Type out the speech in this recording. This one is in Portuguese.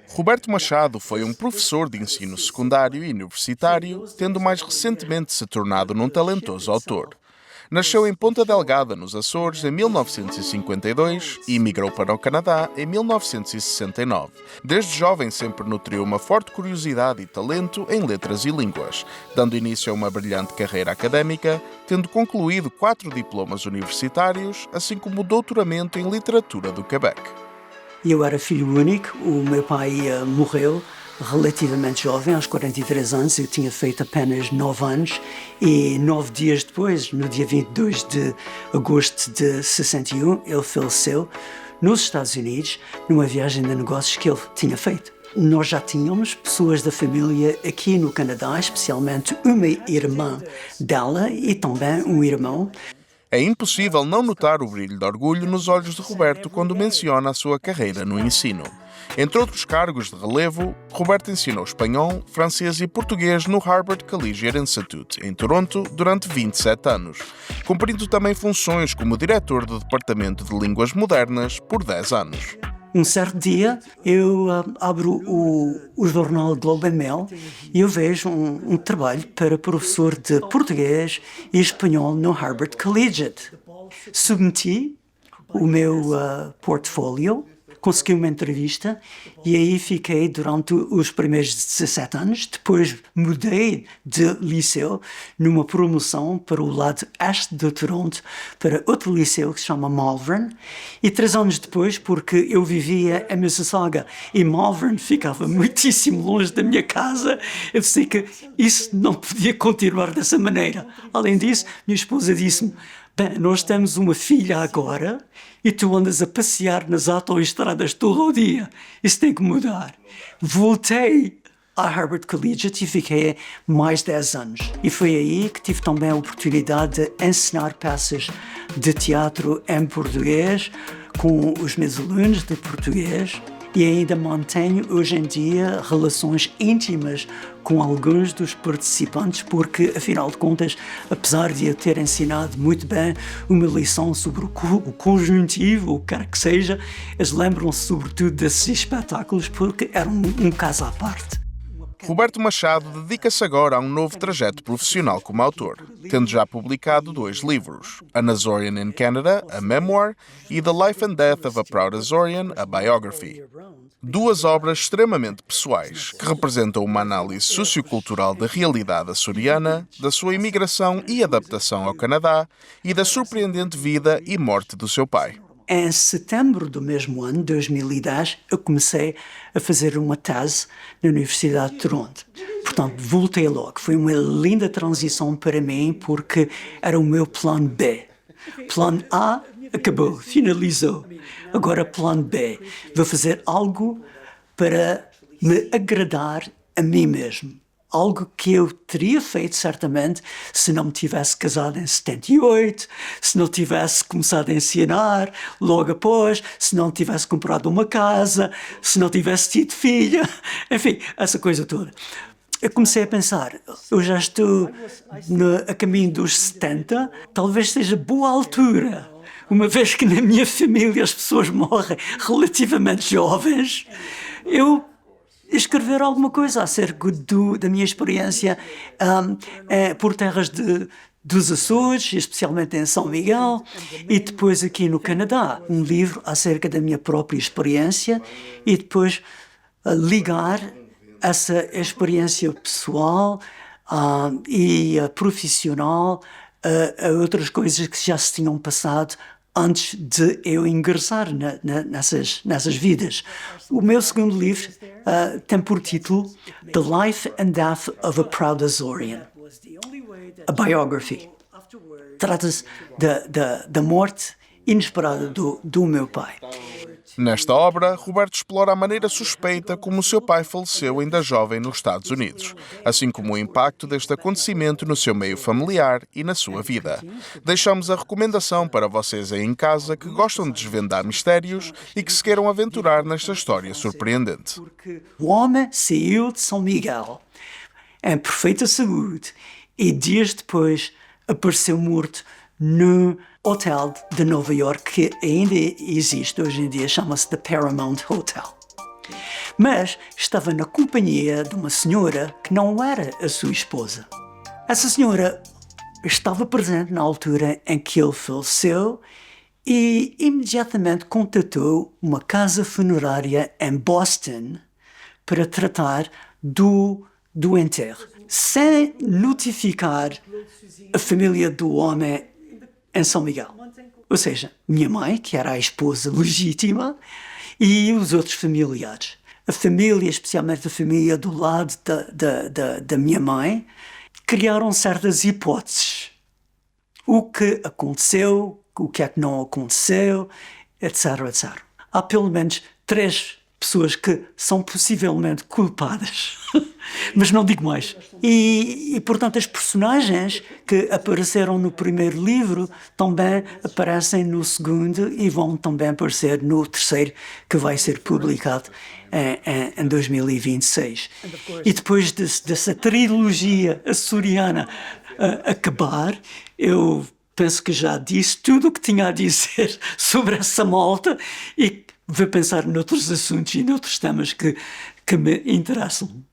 Roberto Machado foi um professor de ensino secundário e universitário, tendo mais recentemente se tornado num talentoso autor. Nasceu em Ponta Delgada, nos Açores, em 1952 e emigrou para o Canadá em 1969. Desde jovem sempre nutriu uma forte curiosidade e talento em letras e línguas, dando início a uma brilhante carreira académica, tendo concluído 4 diplomas universitários, assim como o doutoramento em literatura do Quebec. Eu era filho único, o meu pai morreu relativamente jovem, aos 43 anos, eu tinha feito apenas 9 anos e 9 dias depois, no dia 22 de agosto de 61, ele faleceu nos Estados Unidos, numa viagem de negócios que ele tinha feito. Nós já tínhamos pessoas da família aqui no Canadá, especialmente uma irmã dela e também um irmão. É impossível não notar o brilho de orgulho nos olhos de Roberto quando menciona a sua carreira no ensino. Entre outros cargos de relevo, Roberto ensinou espanhol, francês e português no Harvard Collegiate Institute, em Toronto, durante 27 anos, cumprindo também funções como diretor do Departamento de Línguas Modernas por 10 anos. Um certo dia, eu abro o jornal Globe and Mail e eu vejo um trabalho para professor de português e espanhol no Harvard Collegiate. Submeti o meu portfólio, consegui uma entrevista e aí fiquei durante os primeiros 17 anos. Depois mudei de liceu numa promoção para o lado este de Toronto, para outro liceu que se chama Malvern. E 3 anos depois, porque eu vivia em Mississauga e Malvern ficava muitíssimo longe da minha casa, eu disse que isso não podia continuar dessa maneira. Além disso, minha esposa disse-me: bem, nós temos uma filha agora e tu andas a passear nas autoestradas todo o dia. Isso tem que mudar. Voltei a Harvard Collegiate e fiquei mais 10 anos. E foi aí que tive também a oportunidade de ensinar peças de teatro em português com os meus alunos de português. E ainda mantenho hoje em dia relações íntimas com alguns dos participantes, porque, afinal de contas, apesar de eu ter ensinado muito bem uma lição sobre o conjuntivo, ou o que quer que seja, eles lembram-se sobretudo desses espetáculos porque eram um caso à parte. Roberto Machado dedica-se agora a um novo trajeto profissional como autor, tendo já publicado 2 livros, An Azorian in Canada, a memoir, e The Life and Death of a Proud Azorian, a biography. 2 obras extremamente pessoais, que representam uma análise sociocultural da realidade açoriana, da sua imigração e adaptação ao Canadá e da surpreendente vida e morte do seu pai. Em setembro do mesmo ano, 2010, eu comecei a fazer uma tese na Universidade de Toronto. Portanto, voltei logo. Foi uma linda transição para mim, porque era o meu plano B. Plano A acabou, finalizou. Agora, plano B. Vou fazer algo para me agradar a mim mesmo. Algo que eu teria feito, certamente, se não me tivesse casado em 78, se não tivesse começado a ensinar logo após, se não tivesse comprado uma casa, se não tivesse tido filha, enfim, essa coisa toda. Eu comecei a pensar, eu já estou a caminho dos 70, talvez seja boa altura, uma vez que na minha família as pessoas morrem relativamente jovens, eu escrever alguma coisa acerca da minha experiência por terras dos Açores, especialmente em São Miguel, e depois aqui no Canadá. Um livro acerca da minha própria experiência e depois ligar essa experiência pessoal e profissional a outras coisas que já se tinham passado antes de eu ingressar nessas vidas. O meu segundo livro tem por título The Life and Death of a Proud Azorian, a biography. Trata-se da morte inesperada do meu pai. Nesta obra, Roberto explora a maneira suspeita como o seu pai faleceu ainda jovem nos Estados Unidos, assim como o impacto deste acontecimento no seu meio familiar e na sua vida. Deixamos a recomendação para vocês aí em casa que gostam de desvendar mistérios e que se queiram aventurar nesta história surpreendente. O homem saiu de São Miguel em perfeita saúde e dias depois apareceu morto no hotel de Nova York, que ainda existe hoje em dia, chama-se The Paramount Hotel. mas estava na companhia de uma senhora que não era a sua esposa. Essa senhora estava presente na altura em que ele faleceu e imediatamente contatou uma casa funerária em Boston para tratar do enterro, sem notificar a família do homem em São Miguel. Ou seja, minha mãe, que era a esposa legítima, e os outros familiares. A família, especialmente a família do lado da minha mãe, criaram certas hipóteses. O que aconteceu, o que é que não aconteceu, etc, etc. Há pelo menos 3 pessoas que são possivelmente culpadas, mas não digo mais. E, portanto, as personagens que apareceram no primeiro livro também aparecem no segundo e vão também aparecer no terceiro, que vai ser publicado em 2026. E depois dessa trilogia açoriana acabar, eu penso que já disse tudo o que tinha a dizer sobre essa malta e vou pensar noutros assuntos e noutros temas que me interessam.